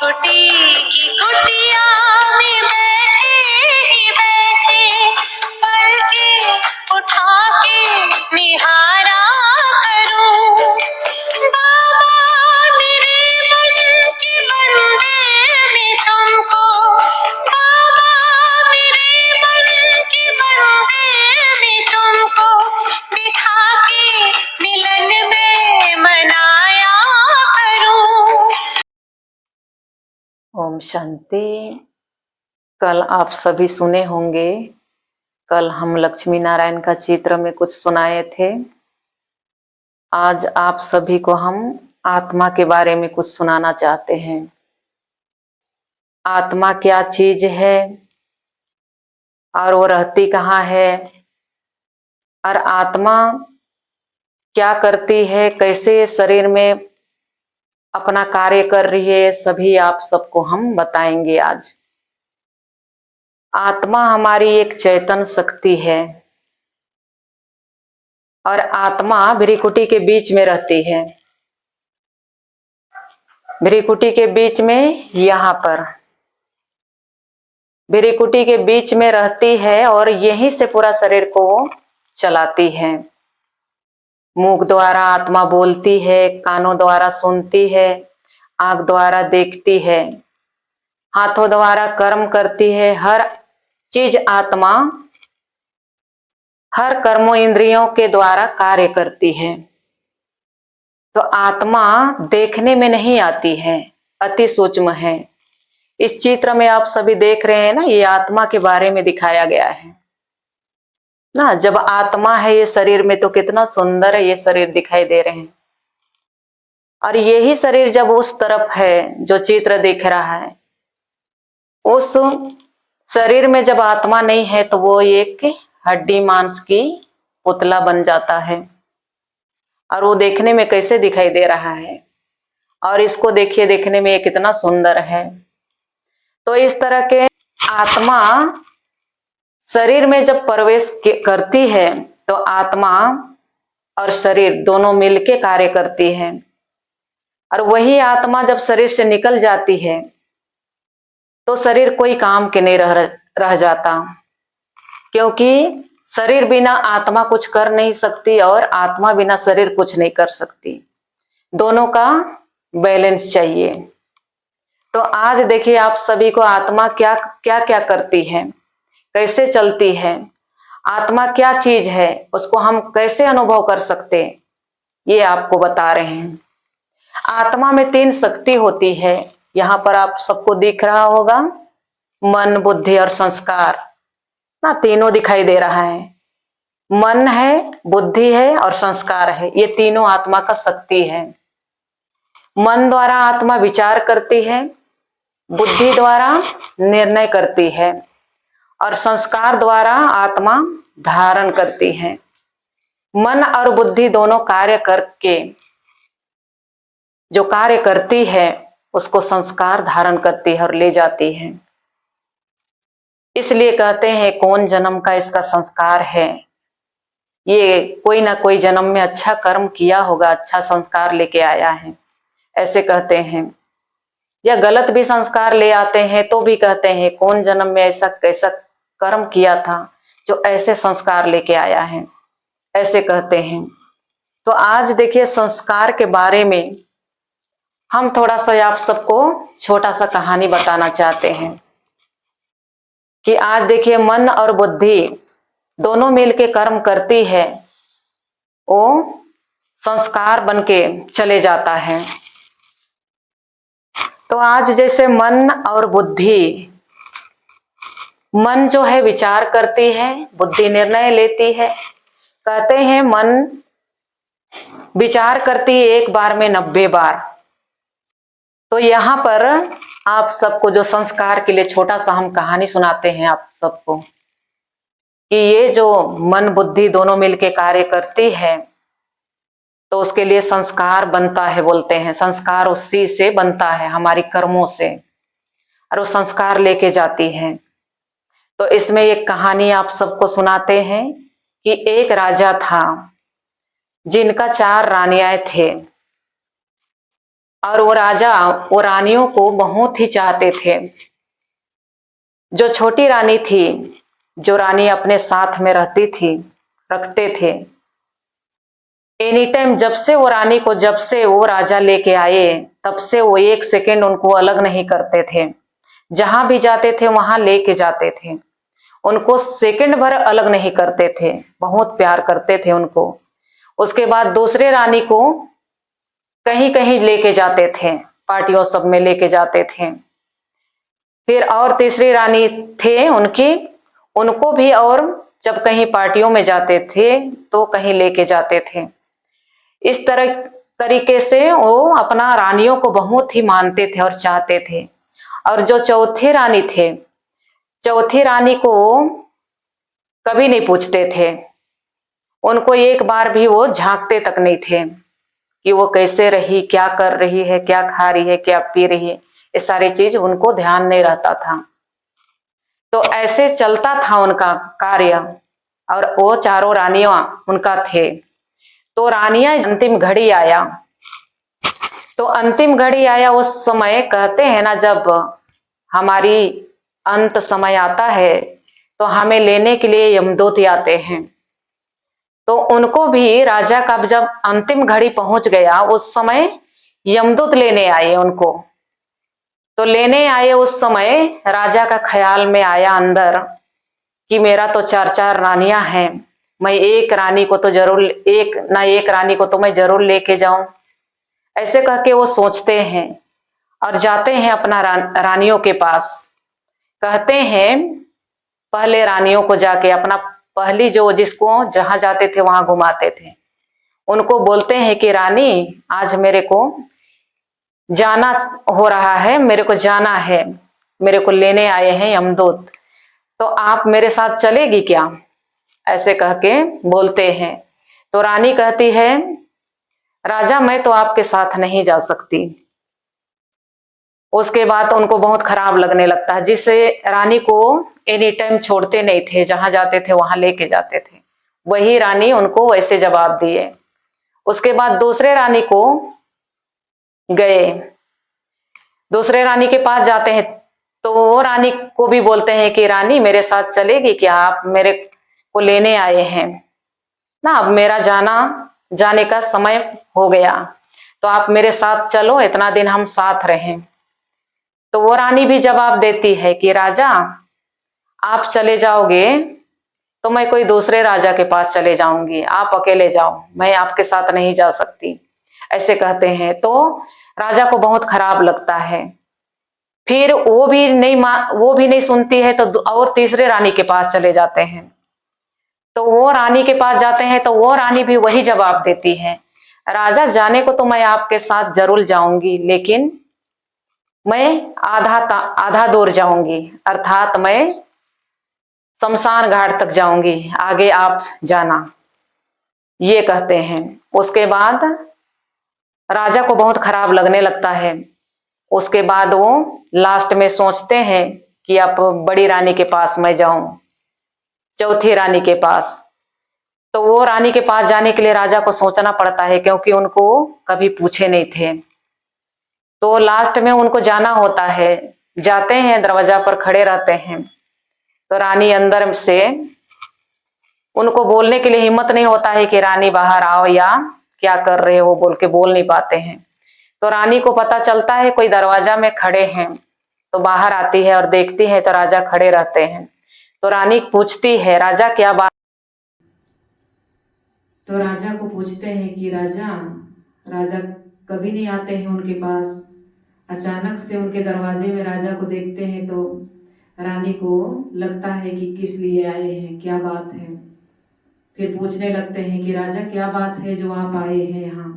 कुटी की कुटिया में बैठे ही बैठे पलके उठा के निहारा करूं। बाबा मेरे मन के मंदिर में तुमको, बाबा मेरे मन के मंदिर में तुमको बिठा के मिलन में मनाया करूं। ओम शांति। कल आप सभी सुने होंगे, कल हम लक्ष्मी नारायण का चित्र में कुछ सुनाए थे। आज आप सभी को हम आत्मा के बारे में कुछ सुनाना चाहते हैं। आत्मा क्या चीज है और वो रहती कहाँ है, और आत्मा क्या करती है, कैसे शरीर में अपना कार्य कर रही है, सभी आप सबको हम बताएंगे आज। आत्मा हमारी एक चैतन्य शक्ति है और आत्मा भ्रिकुटी के बीच में रहती है। भ्रिकुटी के बीच में, यहाँ पर भ्रिकुटी के बीच में रहती है और यहीं से पूरा शरीर को चलाती है। मुख द्वारा आत्मा बोलती है, कानों द्वारा सुनती है, आंख द्वारा देखती है, हाथों द्वारा कर्म करती है। हर चीज आत्मा हर कर्मों इंद्रियों के द्वारा कार्य करती है। तो आत्मा देखने में नहीं आती है, अति सूक्ष्म है। इस चित्र में आप सभी देख रहे हैं ना, ये आत्मा के बारे में दिखाया गया है ना। जब आत्मा है ये शरीर में तो कितना सुंदर है ये शरीर दिखाई दे रहे हैं। और यही शरीर जब उस तरफ है जो चित्र दिख रहा है, उस शरीर में जब आत्मा नहीं है तो वो एक हड्डी मांस की पुतला बन जाता है। और वो देखने में कैसे दिखाई दे रहा है, और इसको देखिए, देखने में ये कितना सुंदर है। तो इस तरह के आत्मा शरीर में जब प्रवेश करती है तो आत्मा और शरीर दोनों मिलके कार्य करती है। और वही आत्मा जब शरीर से निकल जाती है तो शरीर कोई काम के नहीं रह जाता, क्योंकि शरीर बिना आत्मा कुछ कर नहीं सकती और आत्मा बिना शरीर कुछ नहीं कर सकती। दोनों का बैलेंस चाहिए। तो आज देखिए आप सभी को आत्मा क्या क्या क्या करती है, कैसे चलती है, आत्मा क्या चीज है, उसको हम कैसे अनुभव कर सकते, ये आपको बता रहे हैं। आत्मा में 3 शक्ति होती है। यहाँ पर आप सबको दिख रहा होगा, मन, बुद्धि और संस्कार ना, तीनों दिखाई दे रहा है। मन है, बुद्धि है और संस्कार है, ये तीनों आत्मा का शक्ति है। मन द्वारा आत्मा विचार करती है, बुद्धि द्वारा निर्णय करती है और संस्कार द्वारा आत्मा धारण करती है। मन और बुद्धि दोनों कार्य करके जो कार्य करती है उसको संस्कार धारण करती है और ले जाती है। इसलिए कहते हैं कौन जन्म का इसका संस्कार है, ये कोई ना कोई जन्म में अच्छा कर्म किया होगा, अच्छा संस्कार लेके आया है, ऐसे कहते हैं। या गलत भी संस्कार ले आते हैं तो भी कहते हैं कौन जन्म में ऐसा कैसा कर्म किया था जो ऐसे संस्कार लेके आया है, ऐसे कहते हैं। तो आज देखिए संस्कार के बारे में हम थोड़ा सा आप सबको छोटा सा कहानी बताना चाहते हैं कि आज देखिए मन और बुद्धि दोनों मिलके कर्म करती है, वो संस्कार बनके चले जाता है। तो आज जैसे मन और बुद्धि, मन जो है विचार करती है, बुद्धि निर्णय लेती है। कहते हैं मन विचार करती है एक बार में 90 बार। तो यहाँ पर आप सबको जो संस्कार के लिए छोटा सा हम कहानी सुनाते हैं आप सबको कि ये जो मन बुद्धि दोनों मिलके कार्य करती है तो उसके लिए संस्कार बनता है। बोलते हैं संस्कार उसी से बनता है, हमारी कर्मों से, और वो संस्कार लेके जाती है। तो इसमें एक कहानी आप सबको सुनाते हैं कि एक राजा था जिनका 4 रानियां थे। और वो राजा वो रानियों को बहुत ही चाहते थे। जो छोटी रानी थी, जो रानी अपने साथ में रहती थी, रखते थे, एनी टाइम जब से वो राजा लेके आए, तब से वो एक सेकेंड उनको अलग नहीं करते थे। जहां भी जाते थे वहां लेके जाते थे, उनको सेकंड भर अलग नहीं करते थे, बहुत प्यार करते थे उनको। उसके बाद दूसरे रानी को कहीं कहीं लेके जाते थे, पार्टियों सब में लेके जाते थे। फिर और तीसरी रानी थे उनकी, उनको भी और जब कहीं पार्टियों में जाते थे तो कहीं लेके जाते थे। इस तरीके से वो अपना रानियों को बहुत ही मानते थे और चाहते थे। और जो चौथी रानी को कभी नहीं पूछते थे, उनको एक बार भी वो झांकते तक नहीं थे कि वो कैसे रही, क्या कर रही है, क्या खा रही है, क्या पी रही है, ये सारी चीज उनको ध्यान नहीं रहता था। तो ऐसे चलता था उनका कार्य, और वो चारों रानियां उनका थे। तो रानियां अंतिम घड़ी आया, तो अंतिम घड़ी आया उस समय, कहते हैं ना, जब हमारी अंत समय आता है तो हमें लेने के लिए यमदूत आते हैं। तो उनको भी राजा का जब अंतिम घड़ी पहुंच गया, उस समय यमदूत लेने आए उनको। तो लेने आए उस समय राजा का ख्याल में आया अंदर कि मेरा तो चार चार रानियां हैं, मैं एक रानी को तो जरूर, एक रानी को तो मैं जरूर लेके जाऊं। ऐसे कह के वो सोचते हैं और जाते हैं अपना रानियों के पास। कहते हैं, पहले रानियों को जाके अपना पहली जो जिसको जहां जाते थे वहां घुमाते थे, उनको बोलते हैं कि रानी, आज मेरे को जाना हो रहा है, मेरे को जाना है, मेरे को लेने आए हैं यमदूत, तो आप मेरे साथ चलेगी क्या? ऐसे कह के बोलते हैं। तो रानी कहती है, राजा मैं तो आपके साथ नहीं जा सकती। उसके बाद उनको बहुत खराब लगने लगता है, जिससे रानी को एनी टाइम छोड़ते नहीं थे, जहां जाते थे वहां लेके जाते थे। वही रानी उनको वैसे जवाब दिए। उसके बाद दूसरे रानी को गए, दूसरे रानी के पास जाते हैं, तो वो रानी को भी बोलते हैं कि रानी मेरे साथ चलेगी क्या? आप मेरे को लेने आए हैं ना, अब मेरा जाने का समय हो गया, तो आप मेरे साथ चलो, इतना दिन हम साथ रहें। तो वो रानी भी जवाब देती है कि राजा आप चले जाओगे तो मैं कोई दूसरे राजा के पास चले जाऊंगी, आप अकेले जाओ, मैं आपके साथ नहीं जा सकती। ऐसे कहते हैं। तो राजा को बहुत खराब लगता है। फिर वो भी नहीं सुनती है, तो और तीसरे रानी के पास चले जाते हैं। तो वो रानी के पास जाते हैं तो वो रानी भी वही जवाब देती है, राजा जाने को तो मैं आपके साथ जरूर जाऊंगी, लेकिन मैं आधा दूर जाऊंगी, अर्थात मैं शमशान घाट तक जाऊंगी, आगे आप जाना, ये कहते हैं। उसके बाद राजा को बहुत खराब लगने लगता है। उसके बाद वो लास्ट में सोचते हैं कि अब बड़ी रानी के पास मैं जाऊं, चौथी रानी के पास। तो वो रानी के पास जाने के लिए राजा को सोचना पड़ता है, क्योंकि उनको कभी पूछे नहीं थे। तो लास्ट में उनको जाना होता है, जाते हैं, दरवाजा पर खड़े रहते हैं। तो रानी अंदर से, उनको बोलने के लिए हिम्मत नहीं होता है कि रानी बाहर आओ या क्या कर रहे हो, बोल के बोल नहीं पाते हैं। तो रानी को पता चलता है कोई दरवाजा में खड़े हैं, तो बाहर आती है और देखती है तो राजा खड़े रहते हैं। तो रानी पूछती है, राजा क्या बात? तो राजा को पूछते हैं कि राजा, राजा कभी नहीं आते हैं उनके पास। अचानक से उनके दरवाजे में राजा को देखते हैं तो रानी को लगता है कि किस लिए आए हैं, क्या बात है। फिर पूछने लगते हैं कि राजा क्या बात है जो आप आए हैं यहाँ।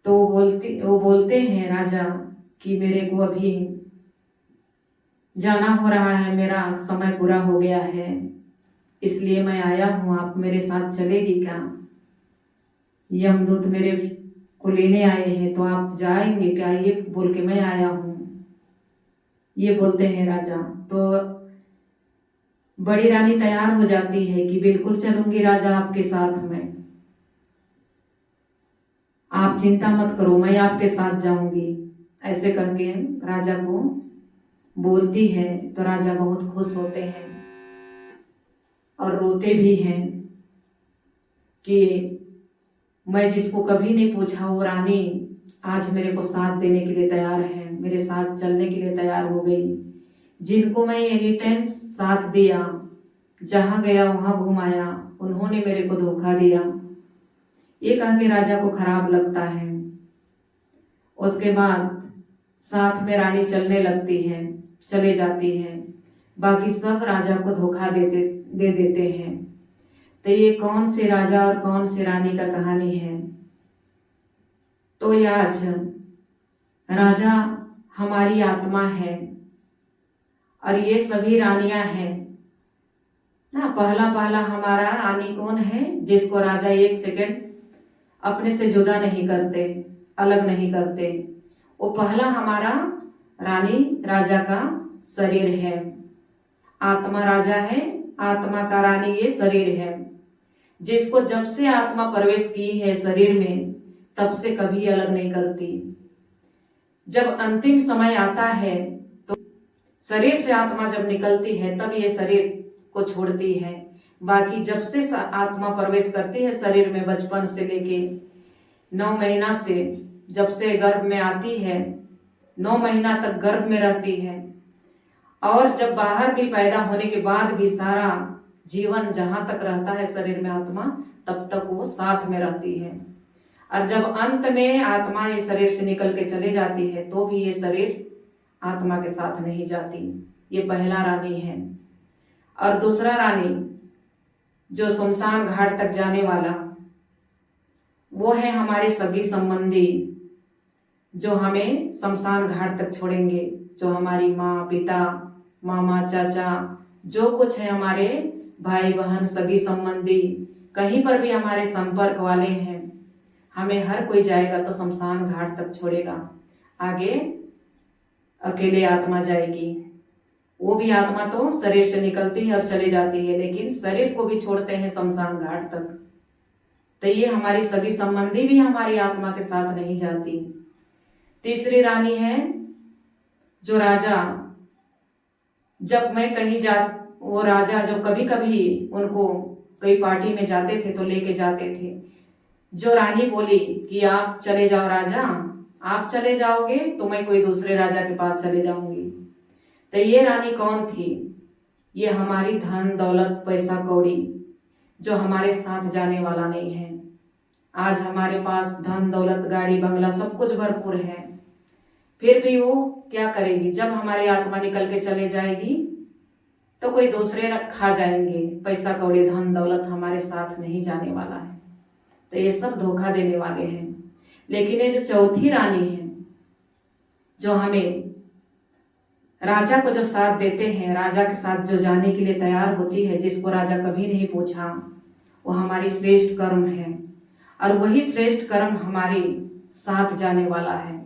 तो वो बोलते हैं राजा कि मेरे को अभी जाना हो रहा है, मेरा समय पूरा हो गया है, इसलिए मैं आया हूँ, आप मेरे साथ चलेगी क्या? यमदूत मेरे को लेने आए हैं, तो आप जाएंगे क्या, ये बोल के मैं आया हूँ, ये बोलते हैं राजा। तो बड़ी रानी तैयार हो जाती है कि बिल्कुल चलूंगी राजा आपके साथ में, आप चिंता मत करो, मैं आपके साथ जाऊंगी। ऐसे कह के राजा को बोलती है तो राजा बहुत खुश होते हैं और रोते भी हैं कि मैं जिसको कभी नहीं पूछा वो रानी आज मेरे को साथ देने के लिए तैयार है, मेरे साथ चलने के लिए तैयार हो गई। जिनको मैं एनी टाइम साथ दिया, जहां गया वहां घुमाया, उन्होंने मेरे को धोखा दिया। ये कह के राजा को खराब लगता है। उसके बाद साथ में रानी चलने लगती है, चले जाती है। बाकी सब राजा को धोखा दे देते हैं। तो ये कौन से राजा और कौन से रानी का कहानी है? तो ये आज राजा हमारी आत्मा है और ये सभी रानियां हैं ना। पहला हमारा रानी कौन है? जिसको राजा एक सेकंड अपने से जुदा नहीं करते, अलग नहीं करते। वो पहला हमारा रानी राजा का शरीर है। आत्मा राजा है, आत्मा का रानी ये शरीर है। जिसको जब से आत्मा प्रवेश की है शरीर में तब से कभी अलग नहीं करती। जब अंतिम समय आता है तो शरीर से आत्मा जब निकलती है तब ये शरीर को छोड़ती है। बाकी जब से आत्मा प्रवेश करती है शरीर में, बचपन से लेके 9 महीना से जब से गर्भ में आती है, 9 महीना तक गर्भ में रहती है और जब बाहर भी पैदा होने के बाद भी सारा जीवन जहां तक रहता है शरीर में आत्मा, तब तक वो साथ में रहती है। और जब अंत में आत्मा इस शरीर से निकल के चले जाती है तो भी ये शरीर आत्मा के साथ नहीं जाती। ये पहला रानी है। और दूसरा रानी जो शमशान घाट तक जाने वाला, वो है हमारे सगी संबंधी जो हमें शमशान घाट तक छोड़ेंगे। जो हमारी माँ, पिता, मामा, चाचा, जो कुछ है हमारे भाई बहन, सगी संबंधी, कहीं पर भी हमारे संपर्क वाले हैं, हमें हर कोई जाएगा तो शमशान घाट तक छोड़ेगा। आगे अकेले आत्मा जाएगी। वो भी आत्मा तो शरीर से निकलती है और चली जाती है, लेकिन शरीर को भी छोड़ते हैं शमशान घाट तक। तो ये हमारी सगी संबंधी भी हमारी आत्मा के साथ नहीं जाती। तीसरी रानी है जो राजा, जब मैं कहीं वो राजा जो कभी कभी उनको कई पार्टी में जाते थे तो लेके जाते थे। जो रानी बोली कि आप चले जाओ राजा, आप चले जाओगे तो मैं कोई दूसरे राजा के पास चले जाऊंगी। तो ये रानी कौन थी? ये हमारी धन दौलत, पैसा कौड़ी जो हमारे साथ जाने वाला नहीं है। आज हमारे पास धन दौलत, गाड़ी बंगला सब कुछ भरपूर है, फिर भी वो क्या करेगी? जब हमारी आत्मा निकल के चले जाएगी तो कोई दूसरे खा जाएंगे। पैसा कौड़ी धन दौलत हमारे साथ नहीं जाने वाला है। तो ये सब धोखा देने वाले हैं। लेकिन ये जो चौथी रानी है जो हमें राजा को जो साथ देते हैं, राजा के साथ जो जाने के लिए तैयार होती है, जिसको राजा कभी नहीं पूछा, वो हमारी श्रेष्ठ कर्म है और वही श्रेष्ठ कर्म हमारी साथ जाने वाला है।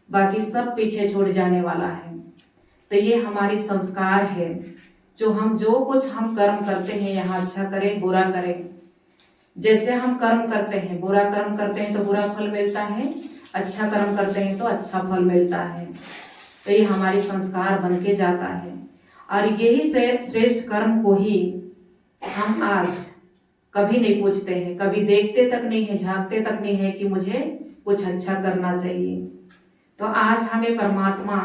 बाकी सब पीछे छोड़ जाने वाला है। तो ये हमारी संस्कार है जो कुछ हम कर्म करते हैं, यहाँ अच्छा करें बुरा करें। जैसे हम कर्म करते हैं, बुरा कर्म करते हैं तो बुरा फल मिलता है, अच्छा कर्म करते हैं तो अच्छा फल मिलता है। तो ये हमारी संस्कार बन के जाता है और यही से श्रेष्ठ कर्म को ही हम आज कभी नहीं पूछते हैं, कभी देखते तक नहीं है, झांकते तक नहीं है कि मुझे कुछ अच्छा करना चाहिए। तो आज हमें परमात्मा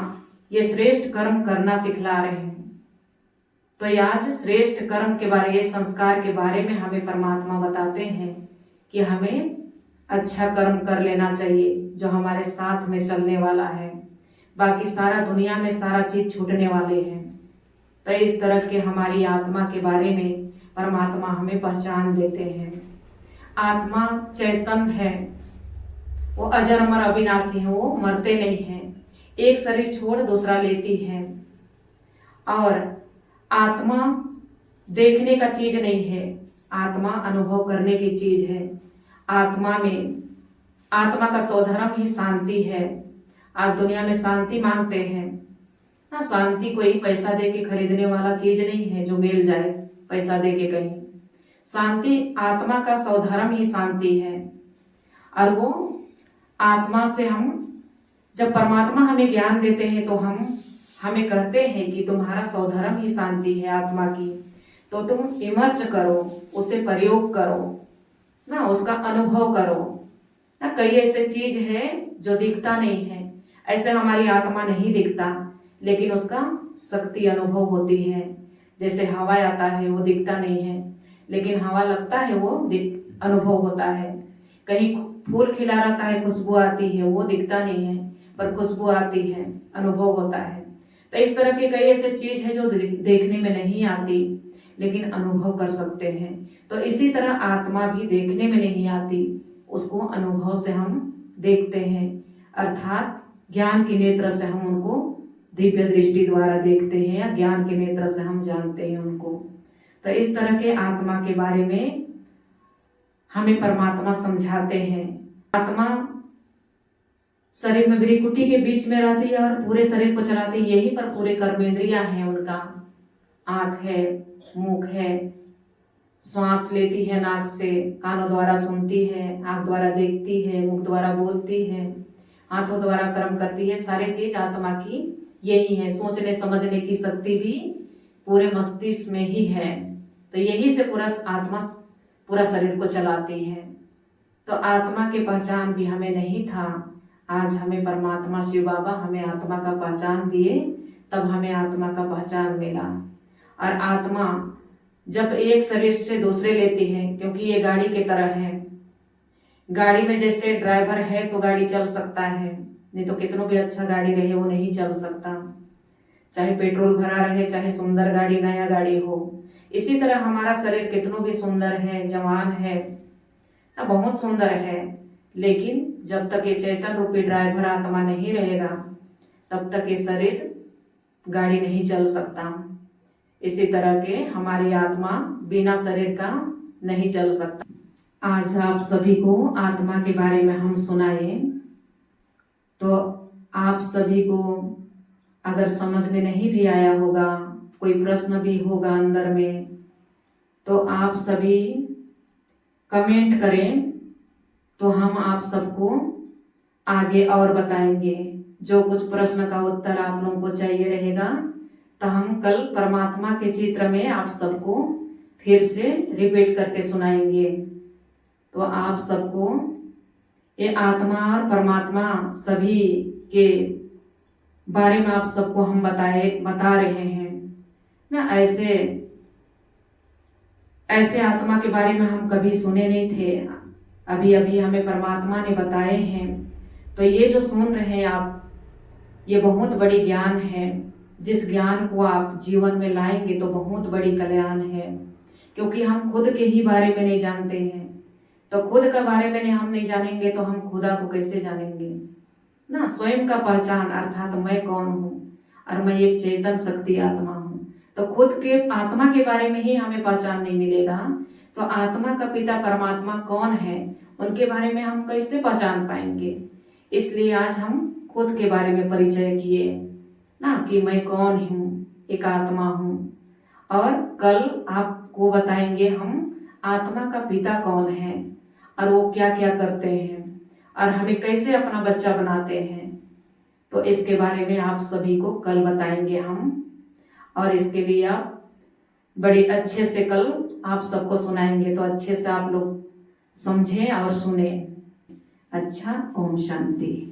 ये श्रेष्ठ कर्म करना सिखला रहे हैं। तो ये आज श्रेष्ठ कर्म के बारे, ये संस्कार के बारे में हमें परमात्मा बताते हैं कि हमें अच्छा कर्म कर लेना चाहिए जो हमारे साथ में चलने वाला है। बाकी सारा दुनिया में सारा चीज छूटने वाले हैं। तो इस तरह के हमारी आत्मा के बारे में परमात्मा हमें पहचान देते हैं। आत्मा चैतन्य है, वो अजर अमर अविनाशी है, वो मरते नहीं हैं। एक शरीर छोड़ दूसरा लेती है। और आत्मा देखने का चीज नहीं है, आत्मा अनुभव करने की चीज है। आत्मा में, आत्मा का स्वधर्म ही शांति है। आज दुनिया में शांति मांगते हैं ना, शांति कोई पैसा दे के खरीदने वाला चीज नहीं है जो मिल जाए पैसा दे के कहीं। शांति, आत्मा का स्वधर्म ही शांति है और वो आत्मा से हम, जब परमात्मा हमें ज्ञान देते हैं तो हमें कहते हैं कि तुम्हारा स्वधर्म ही शांति है आत्मा की, तो तुम इमर्ज करो, उसे प्रयोग करो ना, उसका अनुभव करो ना। कई ऐसे चीज है जो दिखता नहीं है, ऐसे हमारी आत्मा नहीं दिखता, लेकिन उसका शक्ति अनुभव होती है। जैसे हवा आता है, वो दिखता नहीं है, लेकिन हवा लगता है, वो अनुभव होता है। कहीं फूल खिला रहता है, खुशबू आती है, वो दिखता नहीं है, पर खुशबू आती है, अनुभव होता है। तो इस तरह के कई ऐसे चीज है जो देखने में नहीं आती, लेकिन अनुभव कर सकते हैं। तो इसी तरह आत्मा भी देखने में नहीं आती, उसको अनुभव से हम देखते हैं, अर्थात ज्ञान के नेत्र से हम उनको दिव्य दृष्टि द्वारा देखते हैं, या ज्ञान के नेत्र से हम जानते हैं उनको। तो इस तरह के आत्मा के बारे में हमें परमात्मा समझाते हैं। आत्मा शरीर में भ्रिकुटी के बीच में रहती है और पूरे शरीर को चलाती है, यही पर पूरे कर्मेंद्रियां हैं उनका। आंख है, मुख है, श्वास लेती है नाक से, कानों द्वारा सुनती है, आंख द्वारा देखती है, मुख द्वारा बोलती है, हाथों द्वारा कर्म करती है। सारी चीज आत्मा की यही है। सोचने समझने की शक्ति भी पूरे मस्तिष्क में ही है, तो यही से पूरा आत्मा पूरा शरीर को चलाती है। तो आत्मा की पहचान भी हमें नहीं था, आज हमें परमात्मा शिव बाबा हमें आत्मा का पहचान दिए, तब हमें आत्मा का पहचान मिला। और आत्मा जब एक शरीर से दूसरे लेती है, क्योंकि ये गाड़ी की तरह है, गाड़ी में जैसे ड्राइवर है तो गाड़ी चल सकता है, नहीं तो कितनों भी अच्छा गाड़ी रहे वो नहीं चल सकता, चाहे पेट्रोल भरा रहे, चाहे सुंदर गाड़ी, नया गाड़ी हो। इसी तरह हमारा शरीर कितनों भी सुंदर है, जवान है, बहुत सुंदर है, लेकिन जब तक ये चैतन्य रूपी ड्राइवर आत्मा नहीं रहेगा, तब तक ये शरीर गाड़ी नहीं चल सकता। इसी तरह के हमारी आत्मा बिना शरीर का नहीं चल सकता। आज आप सभी को आत्मा के बारे में हम सुनाए, तो आप सभी को अगर समझ में नहीं भी आया होगा, कोई प्रश्न भी होगा अंदर में, तो आप सभी कमेंट करें, तो हम आप सबको आगे और बताएंगे। जो कुछ प्रश्न का उत्तर आप लोगों को चाहिए रहेगा, तो हम कल परमात्मा के चित्र में आप सबको फिर से रिपीट करके सुनाएंगे। तो आप सबको ये आत्मा और परमात्मा सभी के बारे में आप सबको हम बता रहे हैं ना। ऐसे आत्मा के बारे में हम कभी सुने नहीं थे, अभी अभी हमें परमात्मा ने बताए हैं। तो ये जो सुन रहे हैं आप, ये बहुत बड़ी ज्ञान है। जिस ज्ञान को आप जीवन में लाएंगे तो बहुत बड़ी कल्याण है, क्योंकि हम खुद के ही बारे में नहीं जानते हैं। तो खुद का बारे में हम नहीं जानेंगे तो हम खुदा को कैसे जानेंगे ना। स्वयं का पहचान, अर्थात मैं कौन हूँ, और मैं एक चेतन शक्ति आत्मा हूँ। तो खुद के आत्मा के बारे में ही हमें पहचान नहीं मिलेगा, तो आत्मा का पिता परमात्मा कौन है, उनके बारे में हम कैसे पहचान पाएंगे। इसलिए आज हम खुद के बारे में परिचय किए ना, कि मैं कौन हूँ, एक आत्मा हूँ। और कल आपको बताएंगे हम आत्मा का पिता कौन है, और वो क्या क्या करते हैं, और हमें कैसे अपना बच्चा बनाते हैं। तो इसके बारे में आप सभी को कल बताएंगे हम, और इसके लिए आप बड़े अच्छे से कल आप सबको सुनाएंगे, तो अच्छे से आप लोग समझें और सुने। अच्छा, ओम शांति।